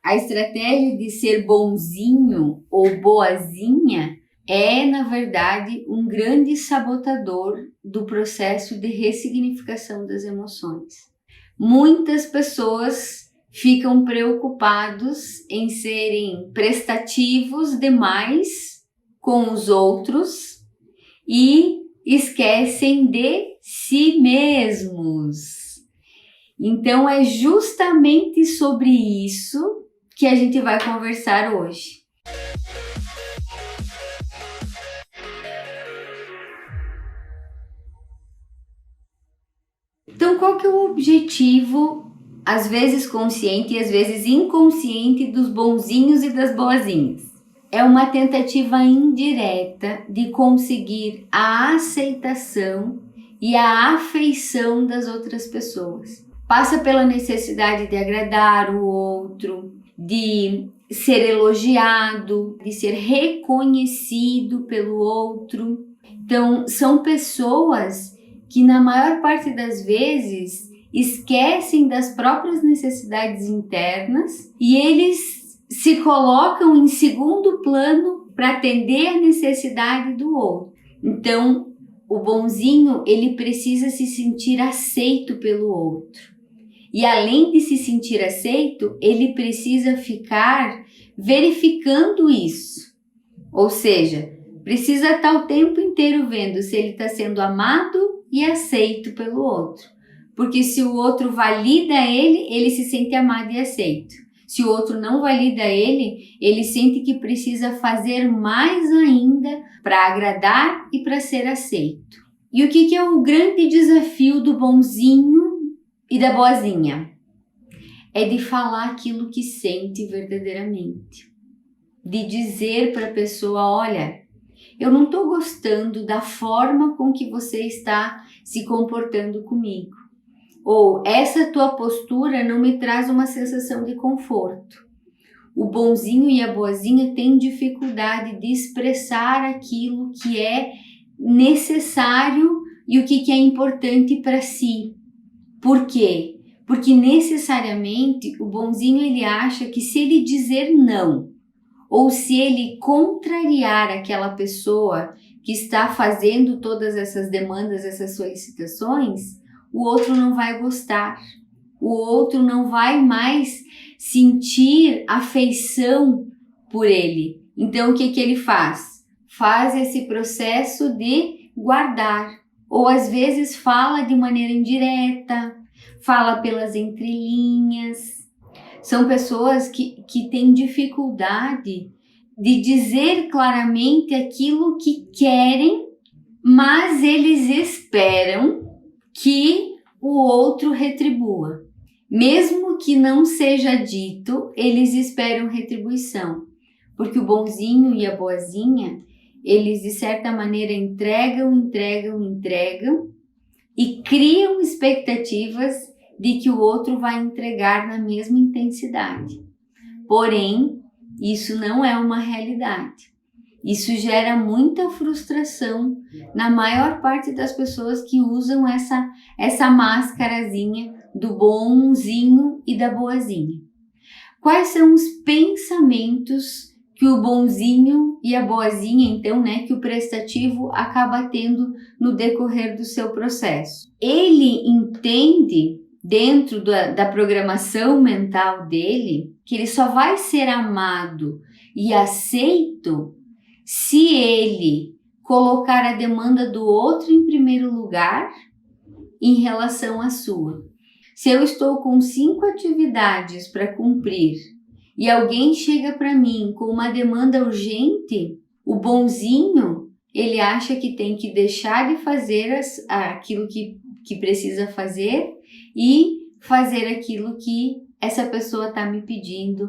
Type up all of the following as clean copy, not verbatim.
A estratégia de ser bonzinho ou boazinha é, na verdade, um grande sabotador do processo de ressignificação das emoções. Muitas pessoas ficam preocupados em serem prestativos demais com os outros e esquecem de si mesmos. Então é justamente sobre isso que a gente vai conversar hoje. Então, qual que é o objetivo, às vezes consciente e às vezes inconsciente, dos bonzinhos e das boazinhas? É uma tentativa indireta de conseguir a aceitação e a afeição das outras pessoas. Passa pela necessidade de agradar o outro, de ser elogiado, de ser reconhecido pelo outro. Então, são pessoas que na maior parte das vezes esquecem das próprias necessidades internas e eles se colocam em segundo plano para atender a necessidade do outro. Então, o bonzinho, ele precisa se sentir aceito pelo outro. E além de se sentir aceito, ele precisa ficar verificando isso. Ou seja, precisa estar o tempo inteiro vendo se ele está sendo amado e aceito pelo outro. Porque se o outro valida ele, ele se sente amado e aceito. Se o outro não valida ele, ele sente que precisa fazer mais ainda para agradar e para ser aceito. E o que é o grande desafio do bonzinho e da boazinha? É de falar aquilo que sente verdadeiramente. De dizer para a pessoa, olha, eu não estou gostando da forma com que você está se comportando comigo. Ou essa tua postura não me traz uma sensação de conforto. O bonzinho e a boazinha têm dificuldade de expressar aquilo que é necessário e o que é importante para si. Por quê? Porque necessariamente o bonzinho ele acha que se ele dizer não, ou se ele contrariar aquela pessoa que está fazendo todas essas demandas, essas solicitações, o outro não vai gostar, o outro não vai mais sentir afeição por ele. Então o que ele faz? Faz esse processo de guardar, ou às vezes fala de maneira indireta, fala pelas entrelinhas. São pessoas que têm dificuldade de dizer claramente aquilo que querem, mas eles esperam que o outro retribua. Mesmo que não seja dito, eles esperam retribuição. Porque o bonzinho e a boazinha, eles de certa maneira entregam e criam expectativas de que o outro vai entregar na mesma intensidade. Porém, isso não é uma realidade. Isso gera muita frustração na maior parte das pessoas que usam essa máscarazinha do bonzinho e da boazinha. Quais são os pensamentos que o bonzinho e a boazinha, então, que o prestativo acaba tendo no decorrer do seu processo? Ele entende, dentro da programação mental dele, que ele só vai ser amado e aceito se ele colocar a demanda do outro em primeiro lugar em relação à sua. Se eu estou com 5 atividades para cumprir e alguém chega para mim com uma demanda urgente, o bonzinho, ele acha que tem que deixar de fazer aquilo que precisa fazer e fazer aquilo que essa pessoa está me pedindo.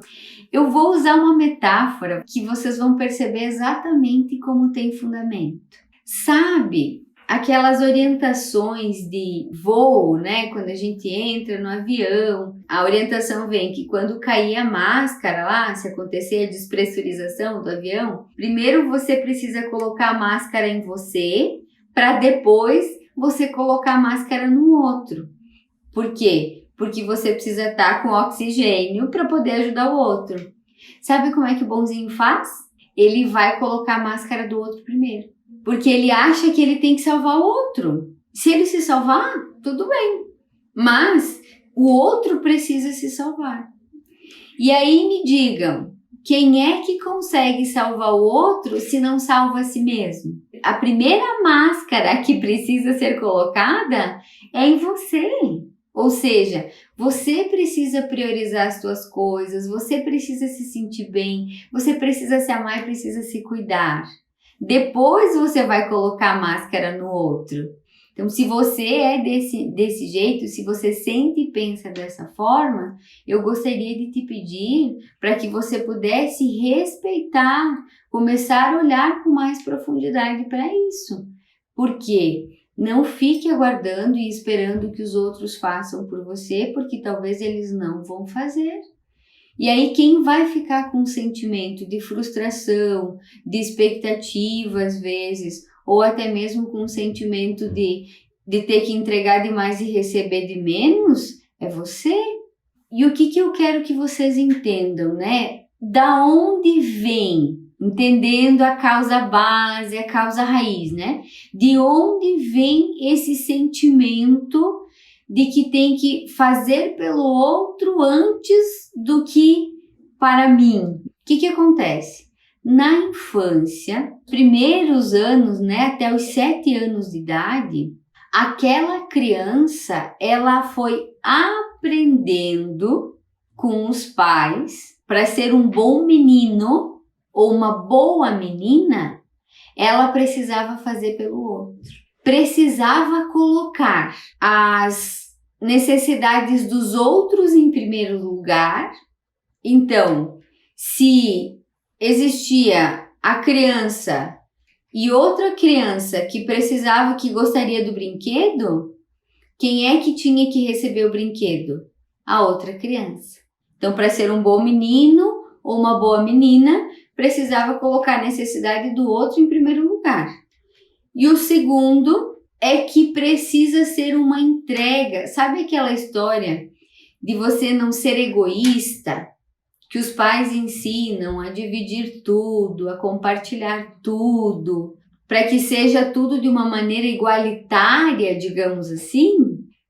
Eu vou usar uma metáfora que vocês vão perceber exatamente como tem fundamento. Sabe aquelas orientações de voo, quando a gente entra no avião, a orientação vem que quando cair a máscara lá, se acontecer a despressurização do avião, primeiro você precisa colocar a máscara em você, para depois você colocar a máscara no outro. Por quê? porque você precisa estar com oxigênio para poder ajudar o outro. Sabe como é que o bonzinho faz? Ele vai colocar a máscara do outro primeiro, porque ele acha que ele tem que salvar o outro. Se ele se salvar, tudo bem, mas o outro precisa se salvar. E aí me digam, quem é que consegue salvar o outro se não salva a si mesmo? A primeira máscara que precisa ser colocada é em você. Ou seja, você precisa priorizar as suas coisas, você precisa se sentir bem, você precisa se amar e precisa se cuidar. Depois você vai colocar a máscara no outro. Então, se você é desse jeito, se você sente e pensa dessa forma, eu gostaria de te pedir para que você pudesse respeitar, começar a olhar com mais profundidade para isso. Por quê? Não fique aguardando e esperando que os outros façam por você, porque talvez eles não vão fazer. E aí quem vai ficar com um sentimento de frustração, de expectativa às vezes, ou até mesmo com um sentimento de ter que entregar demais e receber de menos, é você. E o que eu quero que vocês entendam, né? Da onde vem, entendendo a causa base, a causa raiz, né? De onde vem esse sentimento de que tem que fazer pelo outro antes do que para mim? O que acontece? Na infância, primeiros anos, né, até os 7 anos de idade, aquela criança, ela foi aprendendo com os pais para ser um bom menino ou uma boa menina, ela precisava fazer pelo outro. Precisava colocar as necessidades dos outros em primeiro lugar. Então, se existia a criança e outra criança que precisava, que gostaria do brinquedo, quem é que tinha que receber o brinquedo? A outra criança. Então, para ser um bom menino ou uma boa menina, precisava colocar a necessidade do outro em primeiro lugar. E o segundo é que precisa ser uma entrega. Sabe aquela história de você não ser egoísta, que os pais ensinam a dividir tudo, a compartilhar tudo, para que seja tudo de uma maneira igualitária, digamos assim?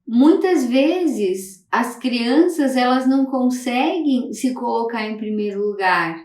Muitas vezes as crianças, elas não conseguem se colocar em primeiro lugar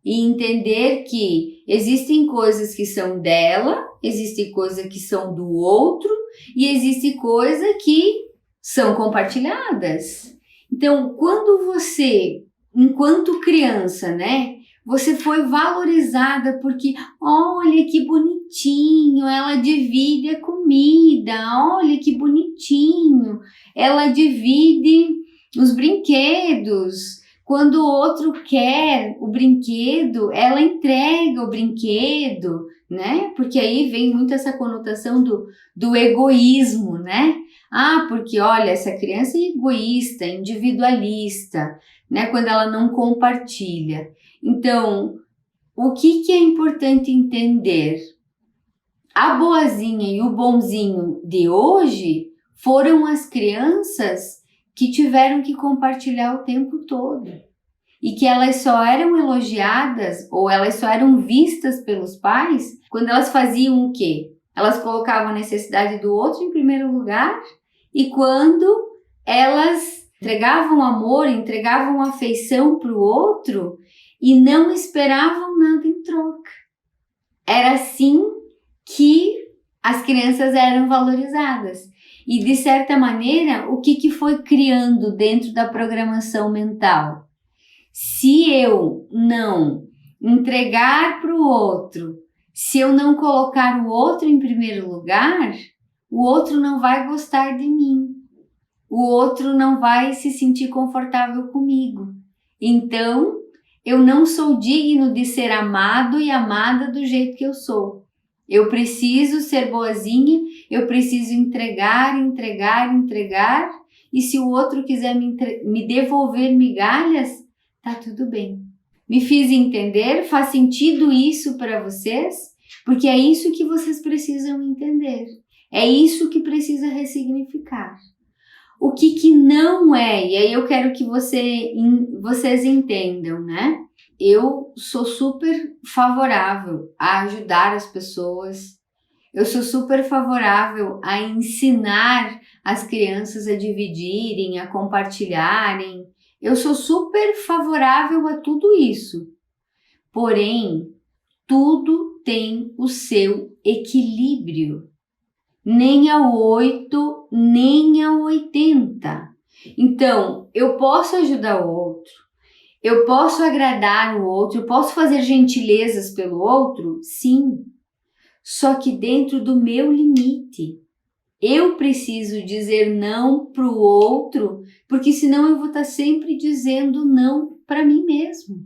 e entender que existem coisas que são dela, existem coisas que são do outro e existem coisas que são compartilhadas. Então, quando você, enquanto criança, né, você foi valorizada porque, olha que bonitinho, ela divide a comida, olha que bonitinho, ela divide os brinquedos. Quando o outro quer o brinquedo, ela entrega o brinquedo, né? Porque aí vem muito essa conotação do egoísmo, né? Ah, porque olha, essa criança é egoísta, individualista, né? Quando ela não compartilha. Então, o que é importante entender? A boazinha e o bonzinho de hoje foram as crianças que tiveram que compartilhar o tempo todo e que elas só eram elogiadas ou elas só eram vistas pelos pais quando elas faziam o quê? Elas colocavam a necessidade do outro em primeiro lugar e quando elas entregavam amor, entregavam afeição para o outro e não esperavam nada em troca. Era assim que as crianças eram valorizadas. E, de certa maneira, o que foi criando dentro da programação mental? Se eu não entregar para o outro, se eu não colocar o outro em primeiro lugar, o outro não vai gostar de mim. O outro não vai se sentir confortável comigo. Então, eu não sou digno de ser amado e amada do jeito que eu sou. Eu preciso ser boazinha, eu preciso entregar, e se o outro quiser me devolver migalhas, tá tudo bem. Me fiz entender? Faz sentido isso para vocês? Porque é isso que vocês precisam entender. É isso que precisa ressignificar. O que não é, e aí eu quero que vocês entendam, né? Eu sou super favorável a ajudar as pessoas, eu sou super favorável a ensinar as crianças a dividirem, a compartilharem, eu sou super favorável a tudo isso. Porém, tudo tem o seu equilíbrio. Nem ao 8, nem ao 80. Então, eu posso ajudar o outro, eu posso agradar o outro, eu posso fazer gentilezas pelo outro? Sim, só que dentro do meu limite. Eu preciso dizer não para o outro, porque senão eu vou estar sempre dizendo não para mim mesmo.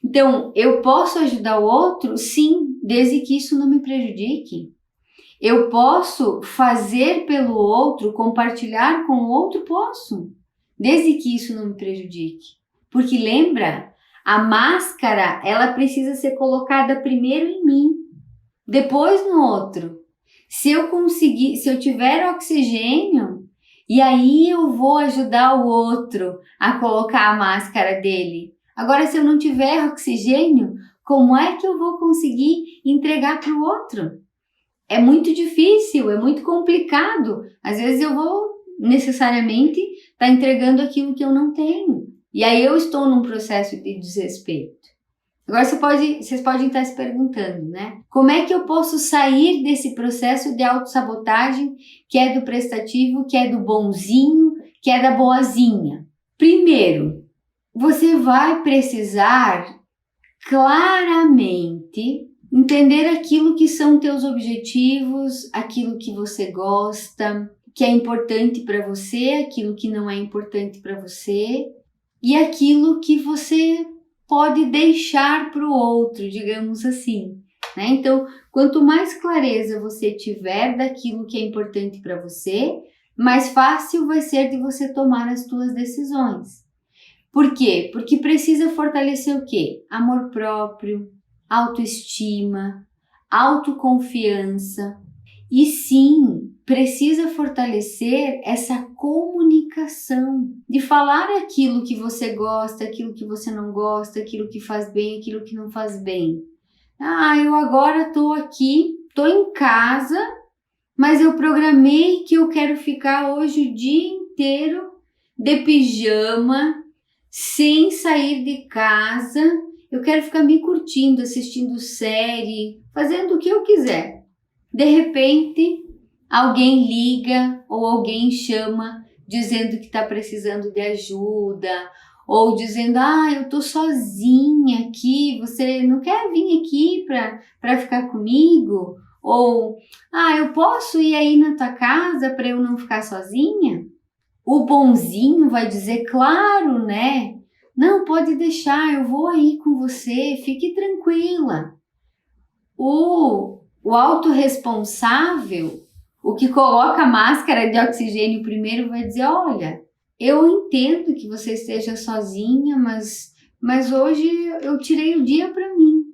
Então, eu posso ajudar o outro? Sim, desde que isso não me prejudique. Eu posso fazer pelo outro, compartilhar com o outro? Posso, desde que isso não me prejudique. Porque lembra, a máscara, ela precisa ser colocada primeiro em mim, depois no outro. Se eu tiver oxigênio, e aí eu vou ajudar o outro a colocar a máscara dele. Agora, se eu não tiver oxigênio, como é que eu vou conseguir entregar para o outro? É muito difícil, é muito complicado. Às vezes eu vou necessariamente estar entregando aquilo que eu não tenho. E aí eu estou num processo de desrespeito. Agora vocês podem estar se perguntando, né? Como é que eu posso sair desse processo de autossabotagem, que é do prestativo, que é do bonzinho, que é da boazinha? Primeiro, você vai precisar claramente entender aquilo que são teus objetivos, aquilo que você gosta, que é importante para você, aquilo que não é importante para você e aquilo que você pode deixar para o outro, digamos assim, né? Então, quanto mais clareza você tiver daquilo que é importante para você, mais fácil vai ser de você tomar as suas decisões. Por quê? Porque precisa fortalecer o quê? Amor próprio, autoestima, autoconfiança e sim, precisa fortalecer essa comunicação, de falar aquilo que você gosta, aquilo que você não gosta, aquilo que faz bem, aquilo que não faz bem. Eu agora tô aqui, tô em casa, mas eu programei que eu quero ficar hoje o dia inteiro de pijama, sem sair de casa. Eu quero ficar me curtindo, assistindo série, fazendo o que eu quiser. De repente, alguém liga ou alguém chama dizendo que está precisando de ajuda ou dizendo, eu tô sozinha aqui, você não quer vir aqui para ficar comigo? Ou, eu posso ir aí na tua casa para eu não ficar sozinha? O bonzinho vai dizer, claro, né? Não, pode deixar, eu vou aí com você, fique tranquila. O autorresponsável, o que coloca a máscara de oxigênio primeiro, vai dizer, olha, eu entendo que você esteja sozinha, mas hoje eu tirei o dia para mim.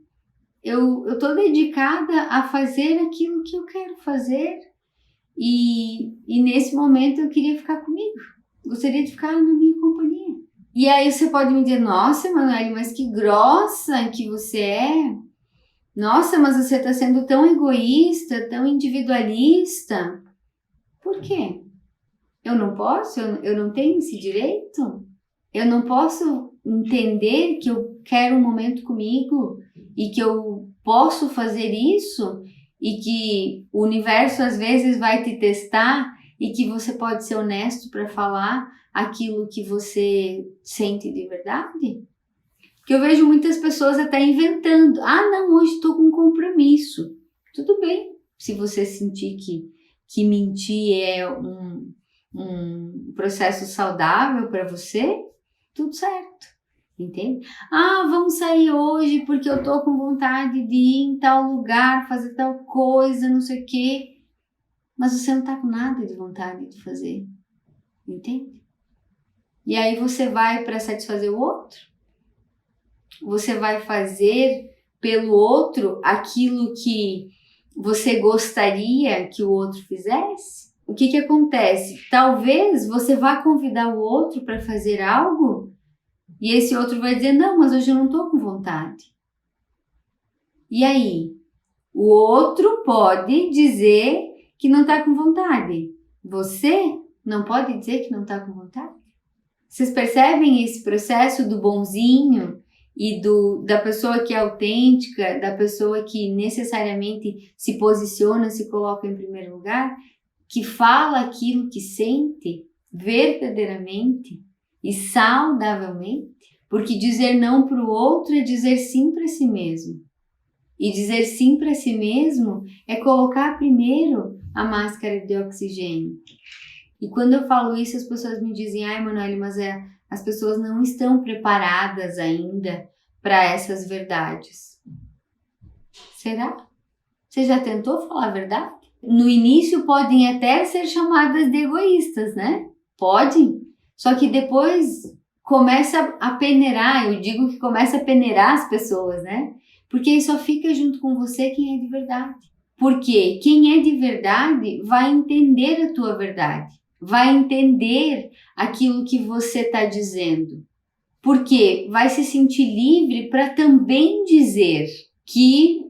Eu estou dedicada a fazer aquilo que eu quero fazer e nesse momento eu queria ficar comigo. Gostaria de ficar na minha companhia. E aí você pode me dizer, nossa, Emanuele, mas que grossa que você é. Nossa, mas você está sendo tão egoísta, tão individualista. Por quê? Eu não posso? Eu não tenho esse direito? Eu não posso entender que eu quero um momento comigo e que eu posso fazer isso e que o universo às vezes vai te testar e que você pode ser honesto para falar aquilo que você sente de verdade? Porque eu vejo muitas pessoas até inventando. Não, hoje estou com um compromisso. Tudo bem, se você sentir que mentir é um processo saudável para você, tudo certo, entende? Vamos sair hoje porque eu tô com vontade de ir em tal lugar, fazer tal coisa, não sei o quê. Mas você não tá com nada de vontade de fazer, entende? E aí você vai para satisfazer o outro? Você vai fazer pelo outro aquilo que você gostaria que o outro fizesse? o que que acontece? Talvez você vá convidar o outro para fazer algo e esse outro vai dizer, não, mas hoje eu não estou com vontade. E aí? O outro pode dizer que não está com vontade. Você não pode dizer que não está com vontade? Vocês percebem esse processo do bonzinho e da pessoa que é autêntica, da pessoa que necessariamente se posiciona, se coloca em primeiro lugar, que fala aquilo que sente verdadeiramente e saudavelmente? Porque dizer não para o outro é dizer sim para si mesmo. E dizer sim para si mesmo é colocar primeiro a máscara de oxigênio. E quando eu falo isso, as pessoas me dizem, ai, Manoel, mas as pessoas não estão preparadas ainda para essas verdades. Será? Você já tentou falar a verdade? No início podem até ser chamadas de egoístas, né? Podem. Só que depois começa a peneirar, eu digo que começa a peneirar as pessoas, né? Porque aí só fica junto com você quem é de verdade. Porque quem é de verdade vai entender a tua verdade. Vai entender aquilo que você está dizendo. Porque vai se sentir livre para também dizer que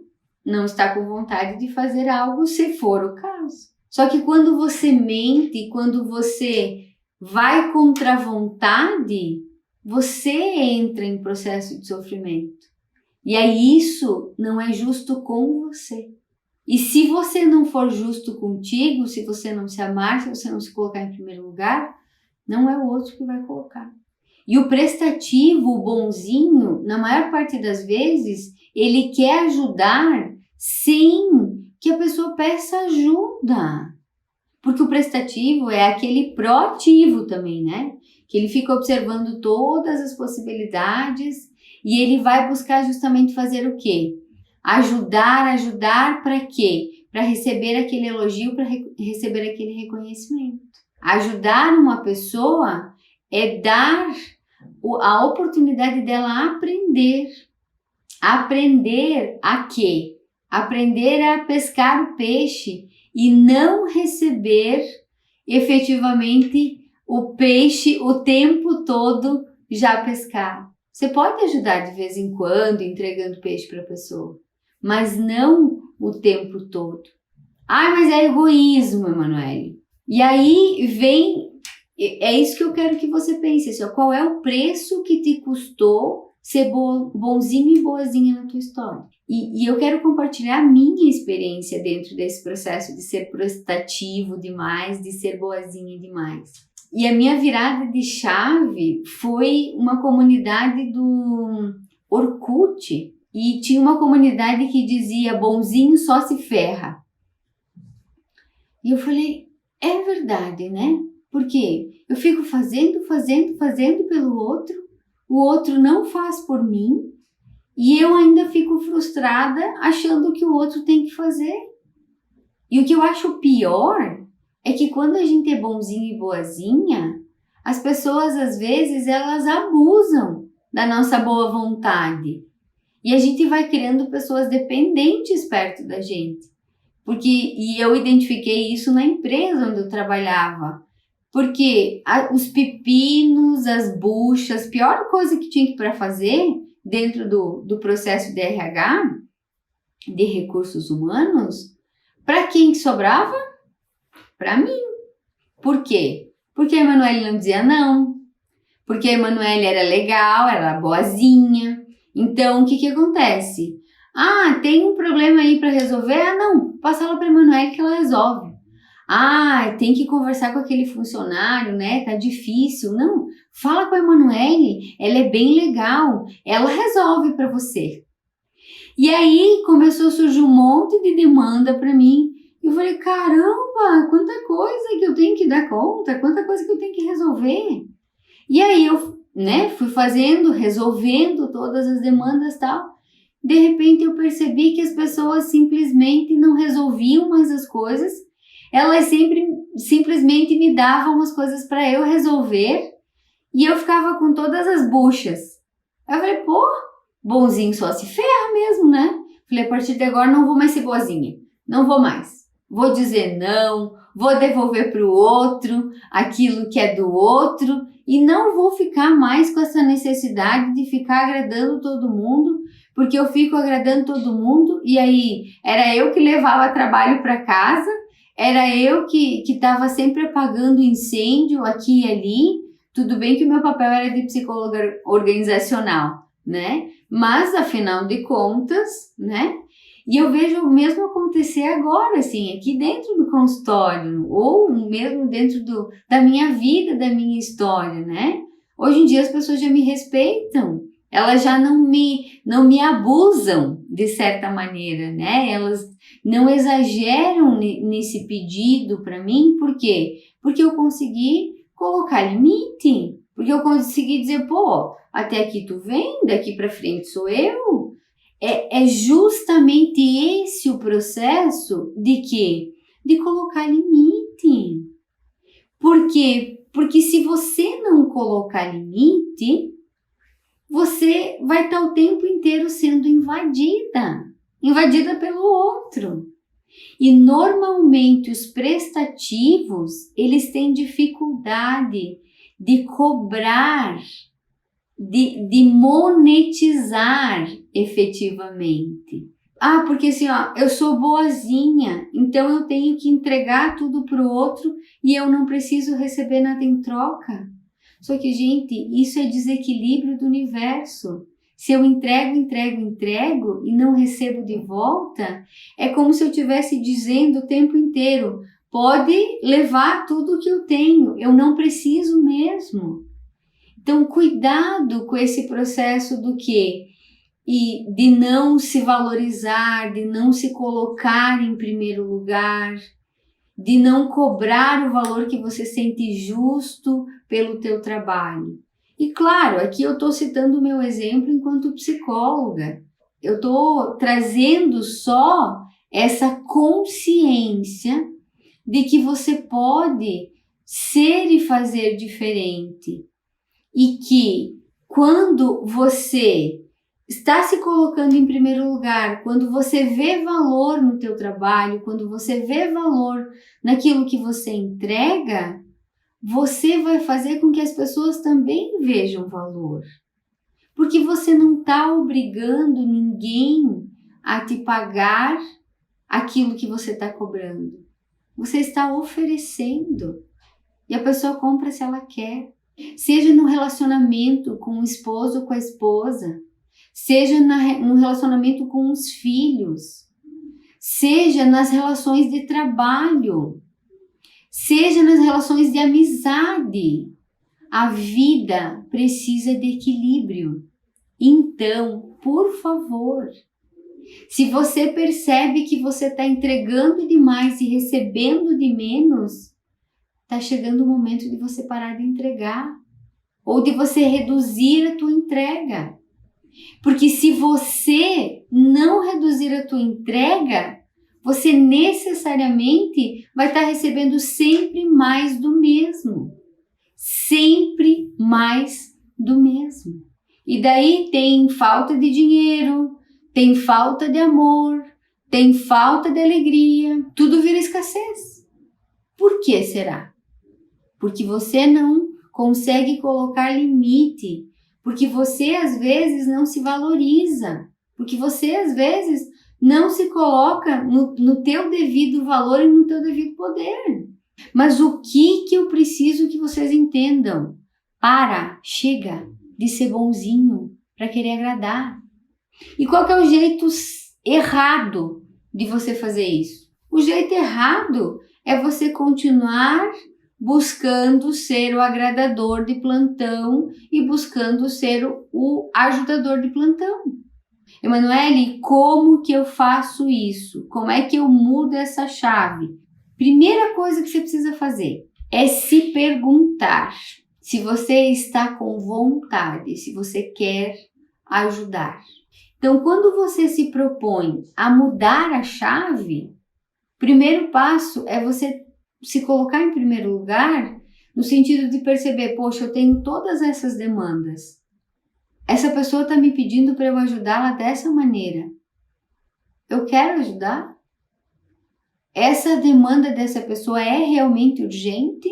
não está com vontade de fazer algo, se for o caso. Só que quando você mente, quando você vai contra a vontade, você entra em processo de sofrimento. E aí isso não é justo com você. E se você não for justo contigo, se você não se amar, se você não se colocar em primeiro lugar, não é o outro que vai colocar. E o prestativo, o bonzinho, na maior parte das vezes, ele quer ajudar sem que a pessoa peça ajuda. Porque o prestativo é aquele proativo também, né? Que ele fica observando todas as possibilidades e ele vai buscar justamente fazer o quê? Ajudar para quê? Para receber aquele elogio, para receber aquele reconhecimento. Ajudar uma pessoa é dar a oportunidade dela aprender. Aprender a quê? Aprender a pescar o peixe e não receber efetivamente o peixe o tempo todo já pescado. Você pode ajudar de vez em quando entregando peixe para a pessoa, mas não o tempo todo. Ah, mas é egoísmo, Emanuele. E aí vem, é isso que eu quero que você pense, assim, ó, qual é o preço que te custou ser bonzinho e boazinha na tua história? E eu quero compartilhar a minha experiência dentro desse processo de ser prestativo demais, de ser boazinha demais. E a minha virada de chave foi uma comunidade do Orkut. E tinha uma comunidade que dizia, bonzinho só se ferra. E eu falei, é verdade, né? Porque eu fico fazendo pelo outro, o outro não faz por mim, e eu ainda fico frustrada achando que o outro tem que fazer. E o que eu acho pior é que quando a gente é bonzinho e boazinha, as pessoas às vezes elas abusam da nossa boa vontade. E a gente vai criando pessoas dependentes perto da gente. E eu identifiquei isso na empresa onde eu trabalhava. Porque os pepinos, as buchas, a pior coisa que tinha para fazer dentro do processo de RH, de recursos humanos, para quem que sobrava? Para mim. Por quê? Porque a Emanuele não dizia não. Porque a Emanuele era legal, era boazinha. Então, o que acontece? Ah, tem um problema aí para resolver? Ah, não, passa ela para a Emanuele que ela resolve. Ah, tem que conversar com aquele funcionário, né? Tá difícil. Não, fala com a Emanuele, ela é bem legal, ela resolve para você. E aí começou a surgir um monte de demanda para mim. Eu falei, caramba, quanta coisa que eu tenho que dar conta, quanta coisa que eu tenho que resolver. E aí eu, né, fui resolvendo todas as demandas e tal. De repente eu percebi que as pessoas simplesmente não resolviam mais as coisas. Elas simplesmente me davam as coisas para eu resolver e eu ficava com todas as buchas. Aí eu falei, pô, bonzinho só se ferra mesmo, né? Falei, a partir de agora não vou mais ser boazinha, não vou mais. vou dizer não, vou devolver para o outro aquilo que é do outro e não vou ficar mais com essa necessidade de ficar agradando todo mundo, porque eu fico agradando todo mundo e aí era eu que levava trabalho para casa, era eu que estava sempre apagando incêndio aqui e ali. Tudo bem que o meu papel era de psicóloga organizacional, né? Mas afinal de contas, né? E eu vejo o mesmo acontecer agora, assim, aqui dentro do consultório, ou mesmo dentro da minha vida, da minha história, né? Hoje em dia as pessoas já me respeitam, elas já não me abusam de certa maneira, né? Elas não exageram nesse pedido para mim, por quê? Porque eu consegui colocar limite, porque eu consegui dizer, pô, até aqui tu vem, daqui para frente sou eu. É justamente esse o processo de quê? De colocar limite. Por quê? Porque se você não colocar limite, você vai estar o tempo inteiro sendo invadida pelo outro. E normalmente os prestativos, eles têm dificuldade de cobrar, de monetizar efetivamente. Ah, porque assim, ó, eu sou boazinha, então eu tenho que entregar tudo pro outro e eu não preciso receber nada em troca. Só que, gente, isso é desequilíbrio do universo. Se eu entrego e não recebo de volta, é como se eu estivesse dizendo o tempo inteiro, pode levar tudo que eu tenho, eu não preciso mesmo. Então, cuidado com esse processo do quê? E de não se valorizar, de não se colocar em primeiro lugar, de não cobrar o valor que você sente justo pelo teu trabalho. E claro, aqui eu estou citando o meu exemplo enquanto psicóloga. Eu estou trazendo só essa consciência de que você pode ser e fazer diferente. E que quando você está se colocando em primeiro lugar, quando você vê valor no teu trabalho, quando você vê valor naquilo que você entrega, você vai fazer com que as pessoas também vejam valor. Porque você não está obrigando ninguém a te pagar aquilo que você está cobrando. Você está oferecendo. E a pessoa compra se ela quer. Seja no relacionamento com o esposo ou com a esposa, seja no relacionamento com os filhos, seja nas relações de trabalho, seja nas relações de amizade. A vida precisa de equilíbrio. Então, por favor, se você percebe que você está entregando demais e recebendo de menos, está chegando o momento de você parar de entregar ou de você reduzir a tua entrega. Porque se você não reduzir a tua entrega, você necessariamente vai estar recebendo sempre mais do mesmo. Sempre mais do mesmo. E daí tem falta de dinheiro, tem falta de amor, tem falta de alegria, tudo vira escassez. Por que será? Porque você não consegue colocar limite, porque você às vezes não se valoriza, porque você às vezes não se coloca no teu devido valor e no teu devido poder. Mas o que eu preciso que vocês entendam? Chega de ser bonzinho para querer agradar. E qual que é o jeito errado de você fazer isso? O jeito errado é você continuar buscando ser o agradador de plantão e buscando ser o ajudador de plantão. Emanuele, como que eu faço isso? Como é que eu mudo essa chave? Primeira coisa que você precisa fazer é se perguntar se você está com vontade, se você quer ajudar. Então, quando você se propõe a mudar a chave, o primeiro passo é você se colocar em primeiro lugar, no sentido de perceber, poxa, eu tenho todas essas demandas. Essa pessoa está me pedindo para eu ajudá-la dessa maneira. Eu quero ajudar? essa demanda dessa pessoa é realmente urgente?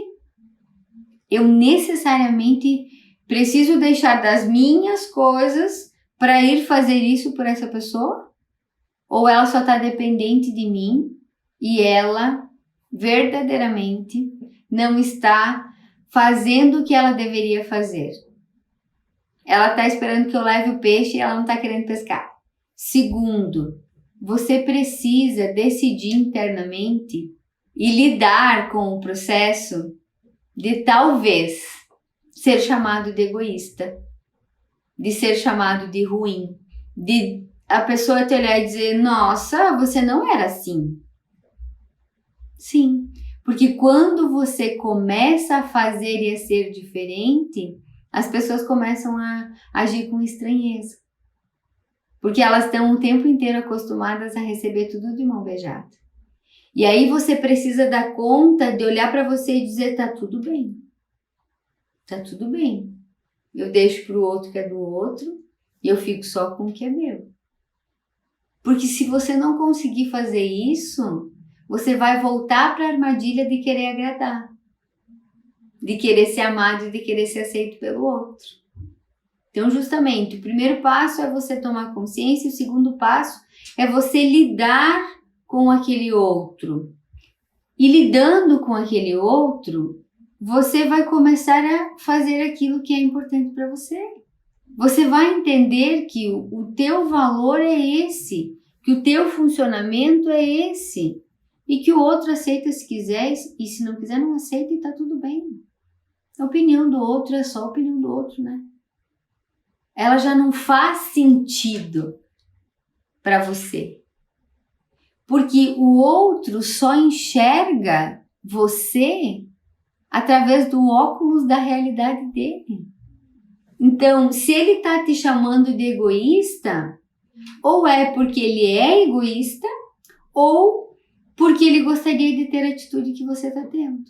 Eu necessariamente preciso deixar das minhas coisas para ir fazer isso por essa pessoa? Ou ela só está dependente de mim e ela verdadeiramente não está fazendo o que ela deveria fazer? Ela está esperando que eu leve o peixe e ela não está querendo pescar. Segundo, você precisa decidir internamente e lidar com o processo de talvez ser chamado de egoísta, de ser chamado de ruim, de a pessoa te olhar e dizer, nossa, você não era assim. Sim, porque quando você começa a fazer e a ser diferente, as pessoas começam a agir com estranheza. Porque elas estão o tempo inteiro acostumadas a receber tudo de mão beijada. E aí você precisa dar conta de olhar para você e dizer, tá tudo bem. Tá tudo bem. Eu deixo para o outro que é do outro e eu fico só com o que é meu. Porque se você não conseguir fazer isso, você vai voltar para a armadilha de querer agradar, de querer ser amado e de querer ser aceito pelo outro. Então, justamente, o primeiro passo é você tomar consciência, e o segundo passo é você lidar com aquele outro. E lidando com aquele outro, você vai começar a fazer aquilo que é importante para você. Você vai entender que o teu valor é esse, que o teu funcionamento é esse, e que o outro aceita se quiser, e se não quiser não aceita e tá tudo bem. A opinião do outro é só a opinião do outro, né? Ela já não faz sentido para você. Porque o outro só enxerga você através do óculos da realidade dele. Então, se ele tá te chamando de egoísta, ou é porque ele é egoísta, ou porque ele gostaria de ter a atitude que você tá tendo.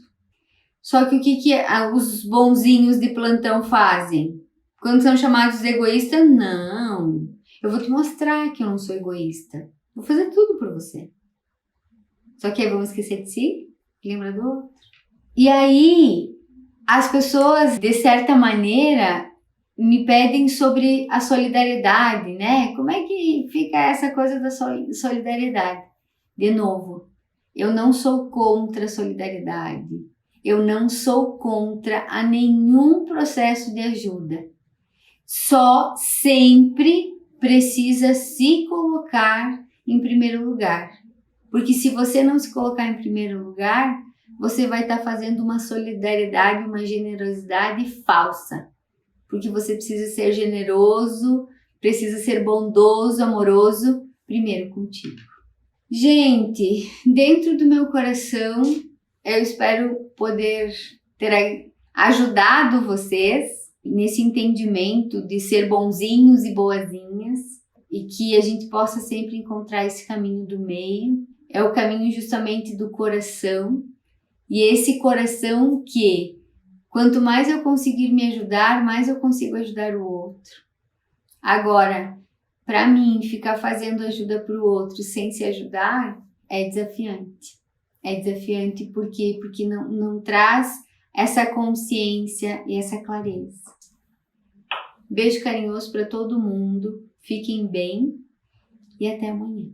Só que o que os bonzinhos de plantão fazem? Quando são chamados de egoísta, não. Eu vou te mostrar que eu não sou egoísta. Vou fazer tudo por você. Só que aí vamos esquecer de si? Lembra do outro? E aí, as pessoas, de certa maneira, me pedem sobre a solidariedade, né? Como é que fica essa coisa da solidariedade? De novo, eu não sou contra a solidariedade. Eu não sou contra a nenhum processo de ajuda. Só sempre precisa se colocar em primeiro lugar. Porque se você não se colocar em primeiro lugar, você vai estar fazendo uma solidariedade, uma generosidade falsa. Porque você precisa ser generoso, precisa ser bondoso, amoroso, primeiro contigo. Gente, dentro do meu coração, eu espero poder ter ajudado vocês nesse entendimento de ser bonzinhos e boazinhas e que a gente possa sempre encontrar esse caminho do meio. É o caminho justamente do coração, e esse coração que quanto mais eu conseguir me ajudar, mais eu consigo ajudar o outro. Agora, para mim, ficar fazendo ajuda para o outro sem se ajudar é desafiante. É desafiante por quê? Porque não traz essa consciência e essa clareza. Beijo carinhoso para todo mundo. Fiquem bem e até amanhã.